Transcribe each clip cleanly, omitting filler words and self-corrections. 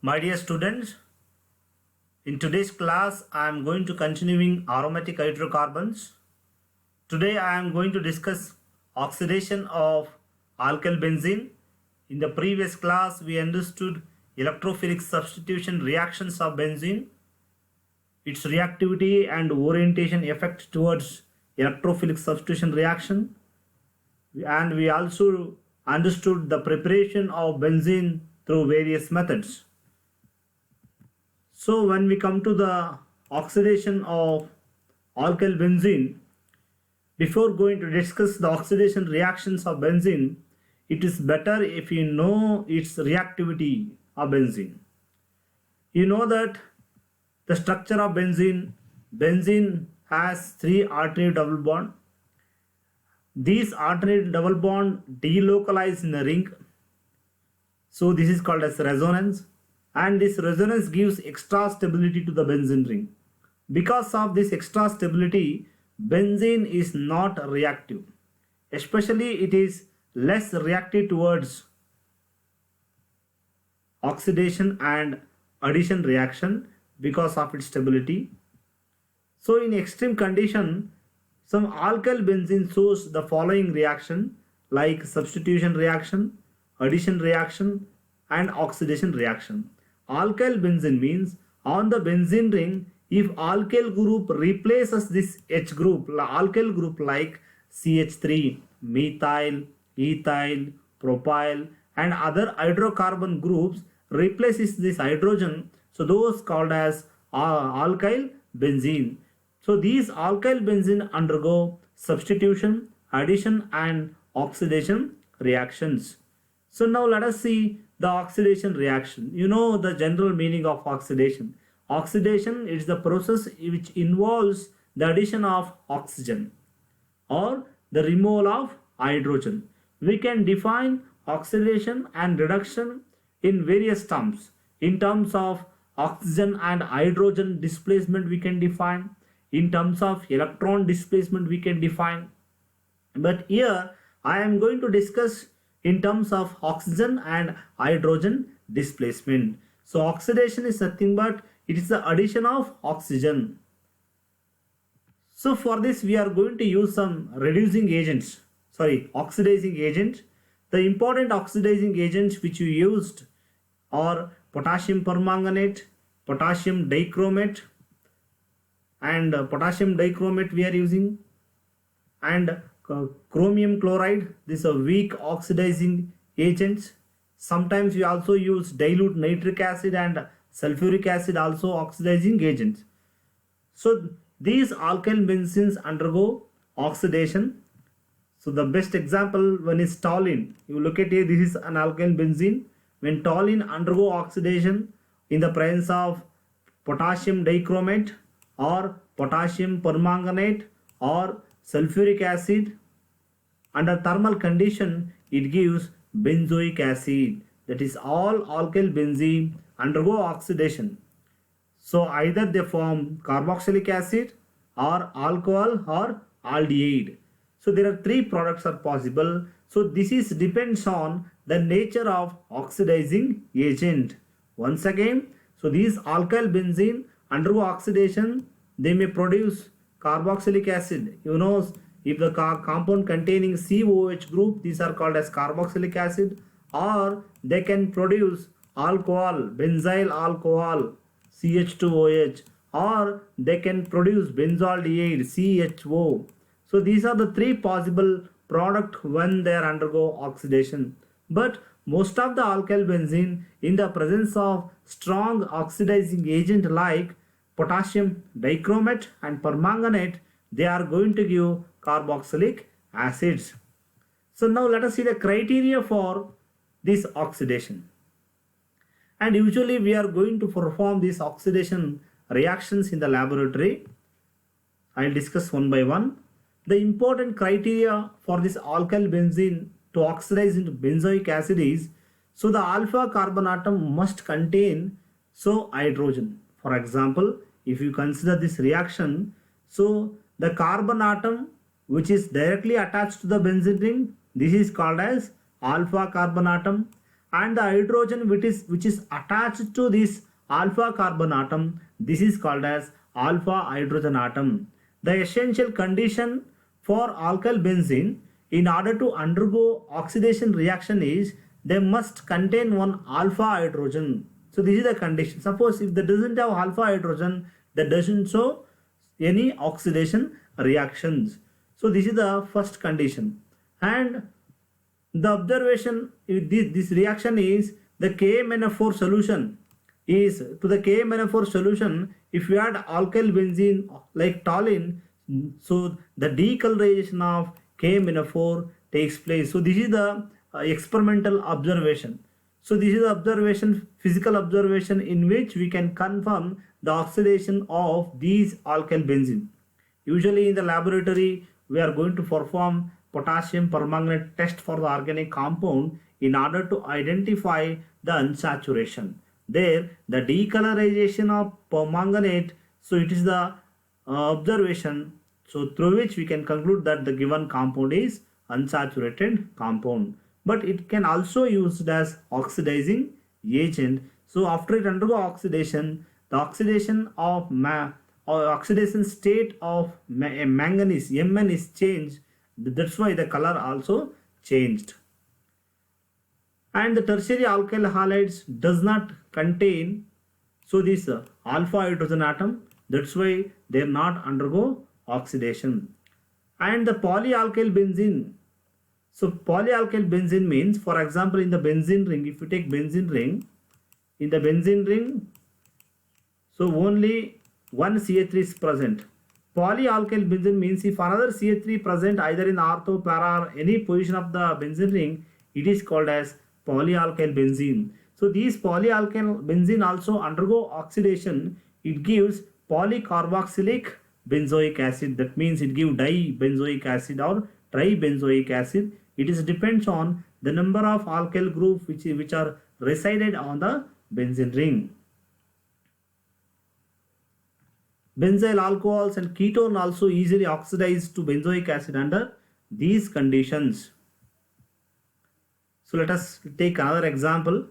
My dear students, in today's class I am going to continuing aromatic hydrocarbons. Today I am going to discuss oxidation of alkyl benzene. In the previous class we understood electrophilic substitution reactions of benzene, its reactivity and orientation effect towards electrophilic substitution reaction, and we also understood the preparation of benzene through various methods. So when we come to the oxidation of alkyl benzene, before going to discuss the oxidation reactions of benzene, it is better if you know its reactivity of benzene. You know that the structure of benzene has three alternative double bond. These alternative double bond delocalize in a ring. So this is called as resonance, and this resonance gives extra stability to the benzene ring. Because of this extra stability, benzene is not reactive. Especially it is less reactive towards oxidation and addition reaction because of its stability. So in extreme condition, some alkyl benzene shows the following reaction like substitution reaction, addition reaction and oxidation reaction. Alkyl benzene means on the benzene ring, if alkyl group replaces this H group, alkyl group like CH3, methyl, ethyl, propyl and other hydrocarbon groups replaces this hydrogen, so those called as alkyl benzene. So these alkyl benzene undergo substitution, addition and oxidation reactions. So now let us see the oxidation reaction. You know the general meaning of oxidation. Oxidation is the process which involves the addition of oxygen or the removal of hydrogen. We can define oxidation and reduction in various terms. In terms of oxygen and hydrogen displacement we can define. In terms of electron displacement we can define. But here I am going to discuss in terms of oxygen and hydrogen displacement. So oxidation is nothing but it is the addition of oxygen. So for this we are going to use some oxidizing agents. The important oxidizing agents which we used are potassium permanganate, potassium dichromate, and potassium dichromate we are using, and chromium chloride. These are weak oxidizing agents. Sometimes we also use dilute nitric acid and sulfuric acid, also oxidizing agents. So these alkyl benzenes undergo oxidation. So the best example one is toluene. You look at here, this is an alkyl benzene. When toluene undergo oxidation in the presence of potassium dichromate or potassium permanganate or sulfuric acid, under thermal condition it gives benzoic acid. That is, all alkyl benzene undergo oxidation. So either they form carboxylic acid or alcohol or aldehyde. So there are three products are possible. So this is depends on the nature of oxidizing agent. Once again, so these alkyl benzene undergo oxidation, they may produce carboxylic acid. You know, if the compound containing COH group, these are called as carboxylic acid, or they can produce alcohol, benzyl alcohol, CH2OH, or they can produce benzaldehyde, CHO. So these are the three possible products when they undergo oxidation. But most of the alkyl benzene in the presence of strong oxidizing agent like potassium dichromate and permanganate, they are going to give carboxylic acids. So now let us see the criteria for this oxidation. And usually we are going to perform these oxidation reactions in the laboratory. I will discuss one by one. The important criteria for this alkyl benzene to oxidize into benzoic acid is, so the alpha carbon atom must contain hydrogen. For example, if you consider this reaction, so the carbon atom which is directly attached to the benzene ring, this is called as alpha carbon atom, and the hydrogen which is attached to this alpha carbon atom, this is called as alpha hydrogen atom. The essential condition for alkyl benzene in order to undergo oxidation reaction is they must contain one alpha hydrogen. So this is the condition. Suppose if they doesn't have alpha hydrogen, that doesn't show any oxidation reactions. So this is the first condition. And the observation, this reaction is the KMnO4 solution is to the KMnO4 solution, if you add alkyl benzene like toluene, so the decolorization of KMnO4 takes place. So this is the experimental observation. So this is the observation, physical observation, in which we can confirm the oxidation of these alkyl benzene. Usually in the laboratory, we are going to perform potassium permanganate test for the organic compound in order to identify the unsaturation. There, the decolorization of permanganate, so it is the observation, so through which we can conclude that the given compound is unsaturated compound. But it can also used as oxidizing agent. So after it undergo oxidation, the oxidation of or oxidation state of manganese Mn is changed. That's why the color also changed. And the tertiary alkyl halides does not contain so this alpha hydrogen atom. That's why they are not undergo oxidation. And the polyalkyl benzene. So polyalkyl benzene means, for example, in the benzene ring, if you take benzene ring, in the benzene ring, so only one CH3 is present. Polyalkyl benzene means if another CH3 present either in ortho, para or any position of the benzene ring, it is called as polyalkyl benzene. So these polyalkyl benzene also undergo oxidation. It gives polycarboxylic benzoic acid. That means it gives dibenzoic acid or tribenzoic acid. It is depends on the number of alkyl groups which are resided on the benzene ring. Benzyl alcohols and ketone also easily oxidize to benzoic acid under these conditions. So let us take another example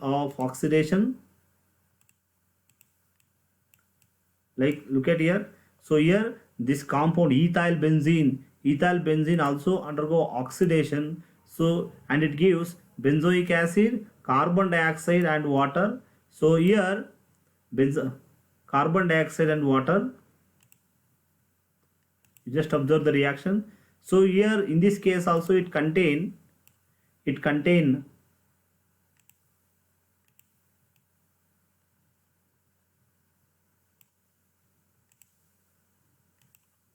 of oxidation. Like look at here. So here this compound ethyl benzene also undergo oxidation. So and it gives benzoic acid, carbon dioxide and water. So here carbon dioxide and water, you just observe the reaction. So here in this case also it contain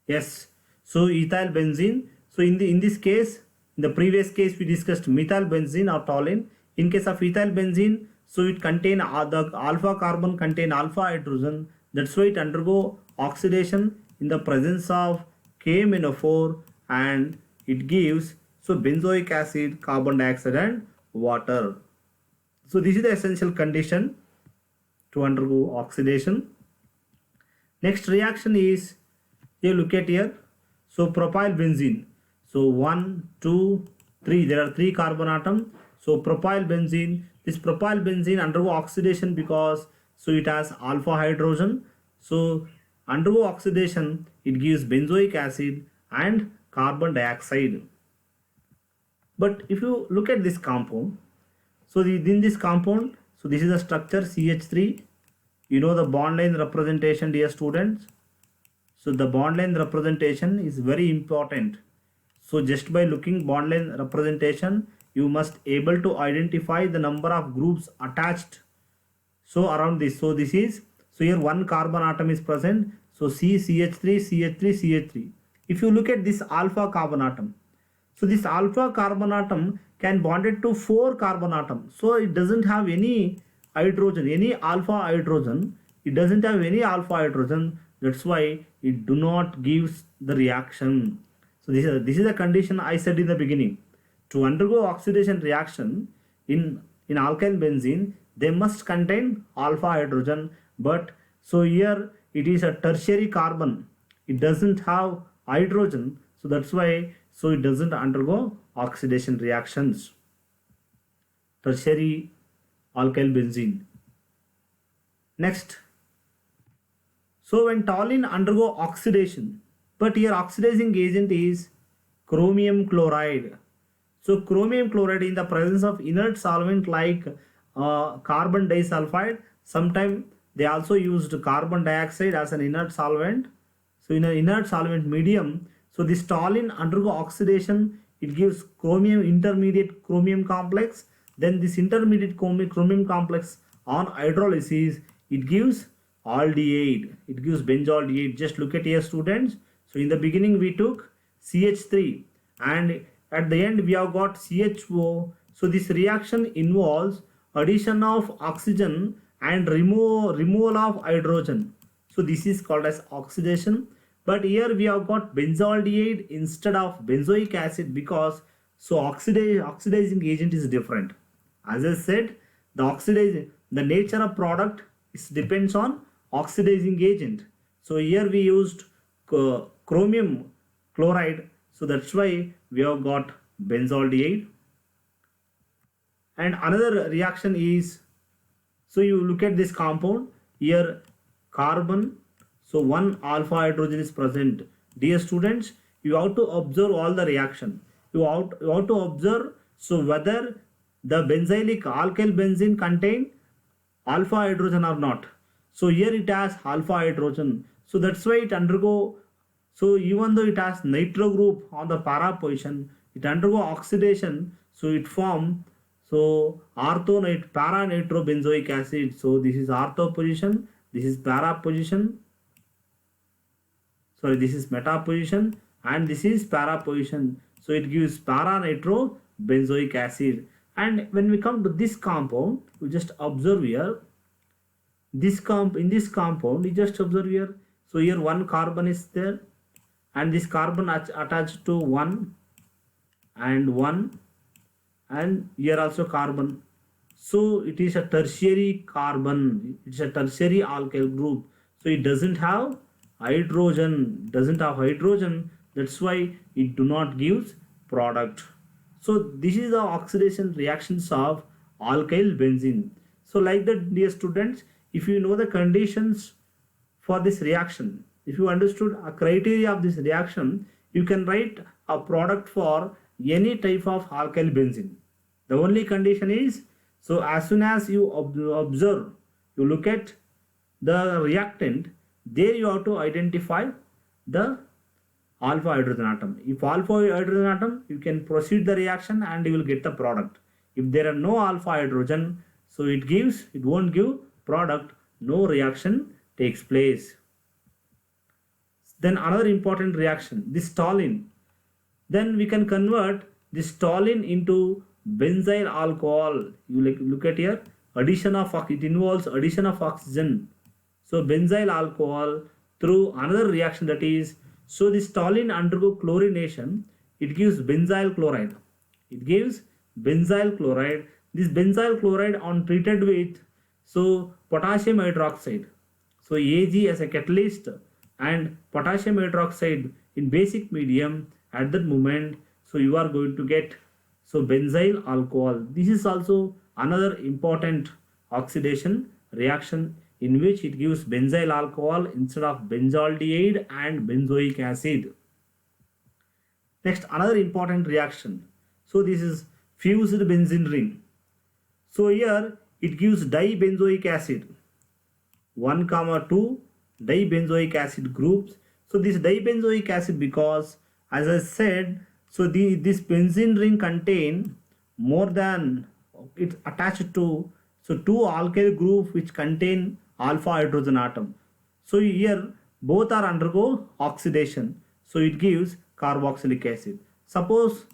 yes, so ethyl benzene. So in this case, in the previous case we discussed methyl benzene or toluene. In case of ethyl benzene, so it contain the alpha carbon contain alpha hydrogen. That's why it undergo oxidation in the presence of KMnO4 and it gives so benzoic acid, carbon dioxide and water. So this is the essential condition to undergo oxidation. Next reaction is, you look at here. So propyl benzene. So 1, 2, 3. There are 3 carbon atoms. So propyl benzene. This propyl benzene undergo oxidation because so it has alpha hydrogen. So undergo oxidation, it gives benzoic acid and carbon dioxide. But if you look at this compound, so in this compound, so this is the structure CH3. You know the bond line representation, dear students. So the bond line representation is very important. So just by looking bond line representation, you must able to identify the number of groups attached. So around this, so this is, so here one carbon atom is present. So CH3, CH3, CH3. If you look at this alpha carbon atom, so this alpha carbon atom can bonded to 4 carbon atoms. So it doesn't have any hydrogen, any alpha hydrogen. It doesn't have any alpha hydrogen. That's why it do not gives the reaction. So this is the condition I said in the beginning. To undergo oxidation reaction in alkyl benzene, they must contain alpha hydrogen. But so here it is a tertiary carbon. It doesn't have hydrogen. So that's why so it doesn't undergo oxidation reactions. tertiary alkyl benzene. Next, so when toluene undergo oxidation, but here oxidizing agent is chromium chloride. So chromium chloride in the presence of inert solvent like carbon disulfide. Sometimes they also used carbon dioxide as an inert solvent. So in an inert solvent medium, so this toluene undergo oxidation, it gives chromium intermediate chromium complex. Then this intermediate chromium complex on hydrolysis, it gives aldehyde. It gives benzaldehyde. Just look at here, students. So in the beginning we took CH3 and at the end we have got CHO. So this reaction involves addition of oxygen and removal of hydrogen. So this is called as oxidation. But here we have got benzaldehyde instead of benzoic acid because so oxidizing agent is different. As I said, the nature of product depends on oxidizing agent. So here we used chromium chloride. So that's why we have got benzaldehyde. And another reaction is, so you look at this compound here, carbon. So one alpha hydrogen is present. Dear students, you have to observe all the reaction. You have to observe so whether the benzylic alkyl benzene contain alpha hydrogen or not. So here it has alpha hydrogen. So that's why it undergo. So even though it has nitro group on the para position, it undergo oxidation. So it form para nitrobenzoic acid. So this is ortho position. This is para position. Sorry, this is meta position and this is para position. So it gives para nitrobenzoic acid. And when we come to this compound, we just observe here. In this compound, you just observe here. So here one carbon is there, and this carbon attached to 1 and 1, and here also carbon. So it is a tertiary carbon. It's a tertiary alkyl group. So it doesn't have hydrogen. That's why it do not gives product. So this is the oxidation reactions of alkyl benzene. So like that, dear students, if you know the conditions for this reaction, if you understood a criteria of this reaction, you can write a product for any type of alkyl benzene. The only condition is, so as soon as you observe, you look at the reactant, there you have to identify the alpha hydrogen atom. If alpha hydrogen atom, you can proceed the reaction and you will get the product. If there are no alpha hydrogen, so it won't give product, no reaction takes place. Then another important reaction, this toluene. Then we can convert this toluene into benzyl alcohol. You look at here, it involves addition of oxygen. So benzyl alcohol through another reaction, that is, so this toluene undergo chlorination, it gives benzyl chloride. This benzyl chloride on treated with potassium hydroxide. So Ag as a catalyst and potassium hydroxide in basic medium, at that moment, so you are going to get benzyl alcohol. This is also another important oxidation reaction in which it gives benzyl alcohol instead of benzaldehyde and benzoic acid. Next, another important reaction. So this is fused benzene ring. So here it gives dibenzoic acid. 1, 2 dibenzoic acid groups. So this dibenzoic acid, because as I said, so this benzene ring contain more than, it's attached to 2 alkyl group which contain alpha hydrogen atom. So here both are undergo oxidation. So it gives carboxylic acid. Suppose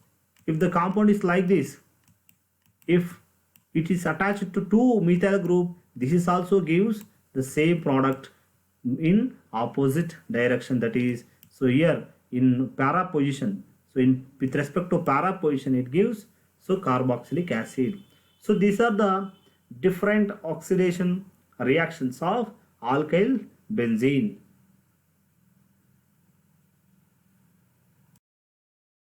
if the compound is like this, if it is attached to 2 methyl group, this is also gives the same product in opposite direction. That is, so here in para position, so with respect to para position, it gives carboxylic acid. So these are the different oxidation reactions of alkyl benzene.